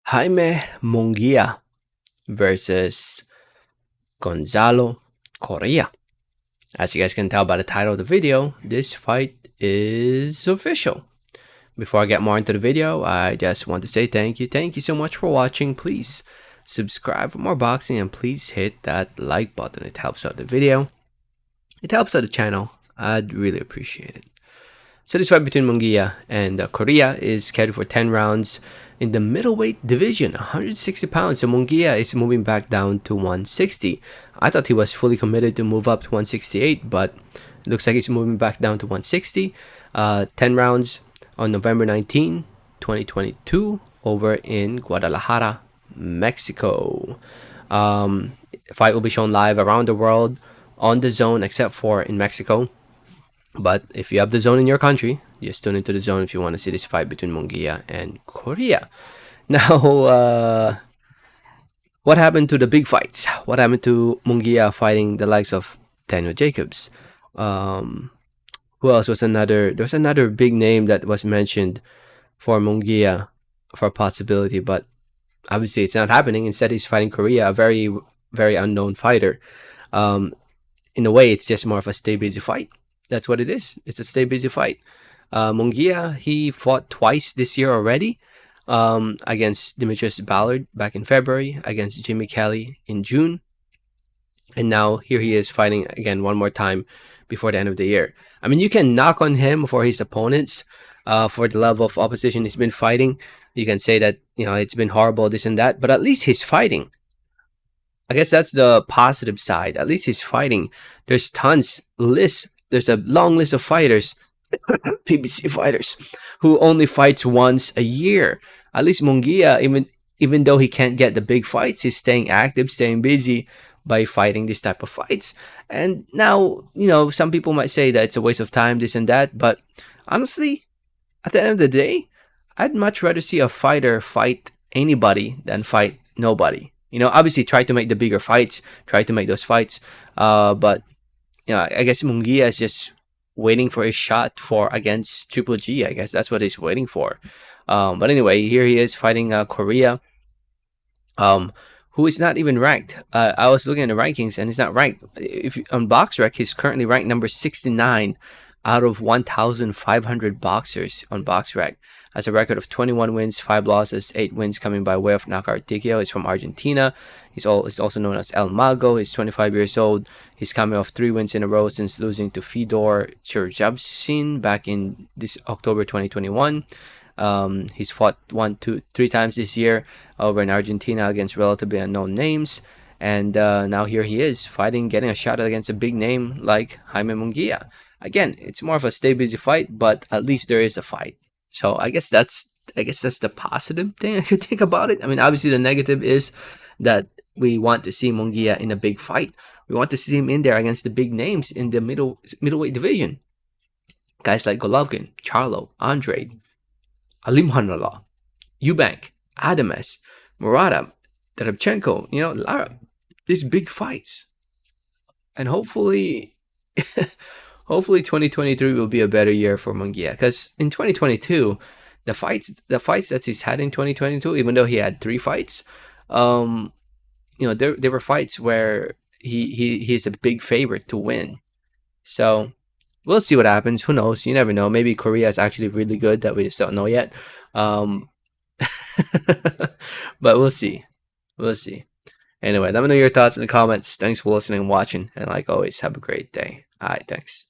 Jaime Munguia versus Gonzalo Coria. As you guys can tell by the title of the video, this fight is official. Before I get more into the video, I just want to say thank you. Thank you so much for watching. Please subscribe for more boxing and please hit that like button. It helps out the video. It helps out the channel. I'd really appreciate it. So this fight between Munguia and Coria is scheduled for 10 rounds in the middleweight division, 160 pounds. So Munguia is moving back down to 160. I thought he was fully committed to move up to 168, but it looks like he's moving back down to 160. 10 rounds on November 19, 2022 over in Guadalajara, Mexico. Fight will be shown live around the world on the zone except for in Mexico. But if you have the zone in your country, just tune into the zone if you want to see this fight between Munguia and Coria. Now, what happened to the big fights? What happened to Munguia fighting the likes of Daniel Jacobs? Who else was another? There was another big name that was mentioned for Munguia for a possibility, but obviously it's not happening. Instead, he's fighting Coria, a very, very unknown fighter. In a way, it's just more of a stay busy fight. That's what it is. It's a stay busy fight. Munguia, he fought twice this year already. Against Demetrius Ballard back in February, against Jimmy Kelly in June. And now here he is fighting again one more time before the end of the year. I mean, you can knock on him for his opponents, for the level of opposition he's been fighting. You can say that, you know, it's been horrible, this and that, but at least he's fighting. I guess that's the positive side. At least he's fighting. There's there's a long list of fighters, PBC fighters, who only fights once a year. At least Munguia, even though he can't get the big fights, he's staying active, staying busy by fighting this type of fights. And now, you know, some people might say that it's a waste of time, this and that. But honestly, at the end of the day, I'd much rather see a fighter fight anybody than fight nobody. You know, obviously try to make the bigger fights, try to make those fights. But, you know, I guess Munguia is just waiting for his shot against Triple G. I guess that's what he's waiting for. But anyway, here he is fighting Coria, who is not even ranked. I was looking at the rankings and he's not ranked. On BoxRec, he's currently ranked number 69 out of 1,500 boxers on BoxRec. Has a record of 21 wins, 5 losses, 8 wins coming by way of knockout TKO. He's from Argentina. He's also known as El Mago. He's 25 years old. He's coming off 3 wins in a row since losing to Fedor Cherjavsin back in this October 2021. He's fought 3 times this year over in Argentina against relatively unknown names. And now here he is fighting, getting a shot against a big name like Jaime Munguia. Again, it's more of a stay busy fight, but at least there is a fight. So I guess that's the positive thing I could think about it. I mean, obviously the negative is that we want to see Munguia in a big fight. We want to see him in there against the big names in the middleweight division. Guys like Golovkin, Charlo, Andrade, Alimhanullah, Eubank, Adames, Murata, Derevchenko, you know, Lara. These big fights. And hopefully 2023 will be a better year for Munguia, because in 2022, the fights that he's had in 2022, even though he had 3 fights, you know, there were fights where he's a big favorite to win. So we'll see what happens. Who knows? You never know. Maybe Coria is actually really good that we just don't know yet. But we'll see. We'll see. Anyway, let me know your thoughts in the comments. Thanks for listening and watching, and like always, have a great day. All right, thanks.